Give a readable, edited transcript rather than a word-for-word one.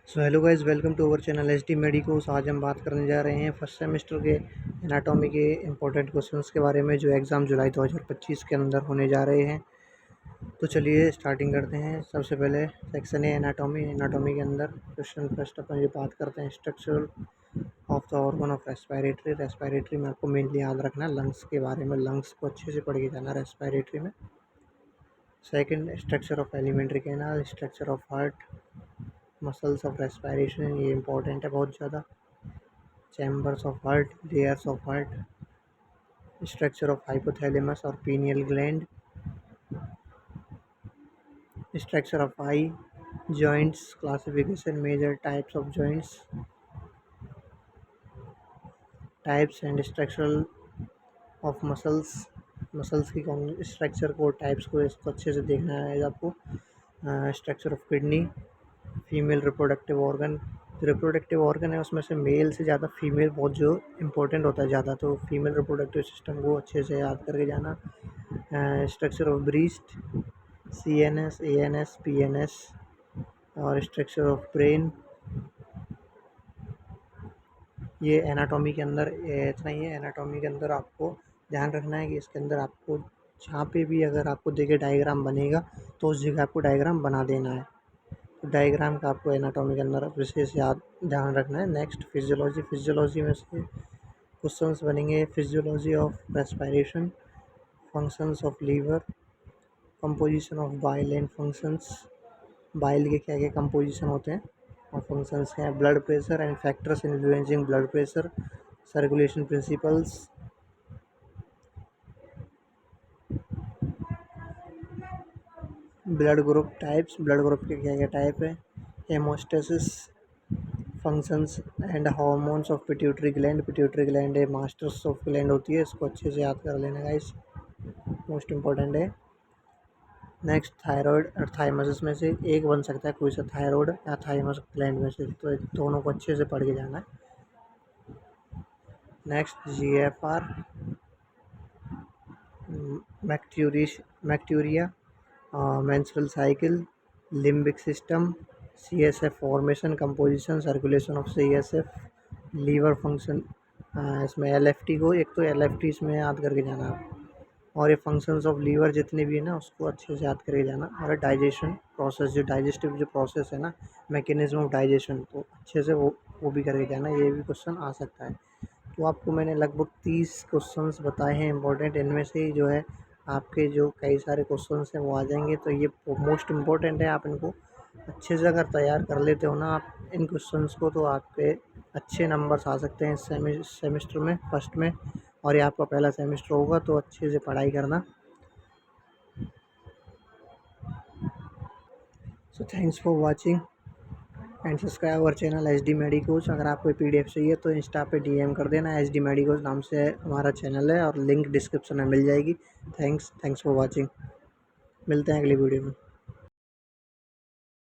So hello guys, welcome to our channel H D medicos. आज हम बात करने जा रहे हैं फर्स्ट सेमेस्टर के एनाटॉमी के इंपॉर्टेंट क्वेश्चंस के बारे में जो एग्ज़ाम जुलाई 2025 के अंदर होने जा रहे हैं। तो चलिए स्टार्टिंग करते हैं। सबसे पहले सेक्शन है एनाटॉमी। एनाटॉमी के अंदर क्वेश्चन फर्स्ट अपन जो बात करते हैं structure of the organ of respiratory. Respiratory में आपको मेनली याद रखना है लंग्स के बारे में, लंग्स को अच्छे से पढ़ के जाना रेस्पिरेटरी में। Second, structure of alimentary canal, structure of heart, muscles of respiration, ये इंपॉर्टेंट है बहुत ज़्यादा। Chambers of heart, layers of heart, structure of hypothalamus और pineal gland, structure of eye, joints, classification, major types of joints, types and structure of muscles, muscles की structure को, types को, इसको अच्छे से देखना है आपको। Structure of kidney, female reproductive organ. जो रिप्रोडक्टिव ऑर्गन है उसमें से मेल से ज़्यादा फीमेल बहुत जो इम्पोर्टेंट होता है ज़्यादा, तो फीमेल रिप्रोडक्टिव सिस्टम को अच्छे से याद करके जाना। Structure of breast, CNS, ANS, PNS और स्ट्रक्चर ऑफ ब्रेन। ये एनाटॉमी के अंदर इतना ही है। एनाटॉमी के अंदर आपको ध्यान रखना है कि इसके अंदर आपको जहाँ पे भी अगर आपको देखे डायग्राम बनेगा तो उस जगह आपको डायग्राम बना देना है। तो डायग्राम का आपको एनाटॉमी के अंदर विशेष याद ध्यान रखना है। Next physiology. फिजियोलॉजी में से क्वेश्चंस बनेंगे physiology of respiration, functions of liver, composition of bile and functions, bile के क्या क्या कंपोजिशन होते हैं और फंक्शंस क्या हैं, blood pressure and factors influencing blood pressure, circulation principles, blood group types, blood group के क्या क्या टाइप है, haemostasis, functions and hormones of pituitary gland. Pituitary gland है मास्टर्स ऑफ ग्लैंड होती है, इसको अच्छे से याद कर लेना गाइस, मोस्ट इम्पॉर्टेंट है। नेक्स्ट थायराइड और थाइमस में से एक बन सकता है कोई सा, थायराइड या थाइमस ग्लैंड में से, तो दोनों को अच्छे से पढ़ के जाना है। Next GFR, bacteria, menstrual cycle, limbic system, CSF formation, composition, circulation of CSF, liver function. इसमें LFT को, एक तो LFT इसमें याद करके जाना है, और ये फंक्शंस ऑफ लीवर जितने भी है ना उसको अच्छे से याद करके जाना। और डाइजेशन प्रोसेस, जो डाइजेस्टिव जो प्रोसेस है ना, मैकेनिज्म ऑफ डाइजेशन, तो अच्छे से वो भी करके जाना, ये भी क्वेश्चन आ सकता है। तो आपको मैंने लगभग 30 क्वेश्चंस बताए हैं इंपॉर्टेंट, इनमें से जो है आपके जो कई सारे क्वेश्चंस हैं वो आ जाएंगे, तो ये मोस्ट इम्पोर्टेंट है। आप इनको अच्छे से अगर तैयार कर लेते हो ना आप इन क्वेश्चंस को, तो आपके अच्छे नंबर्स आ सकते हैं इस सेमेस्टर में, फर्स्ट में। और ये आपका पहला सेमेस्टर होगा, तो अच्छे से पढ़ाई करना। So thanks for watching and subscribe our channel HD medicos. अगर आपको PDF चाहिए तो इंस्टा पे DM कर देना, HD मेडिकोस नाम से हमारा चैनल है और लिंक डिस्क्रिप्शन में मिल जाएगी। Thanks for watching. मिलते हैं अगली वीडियो में।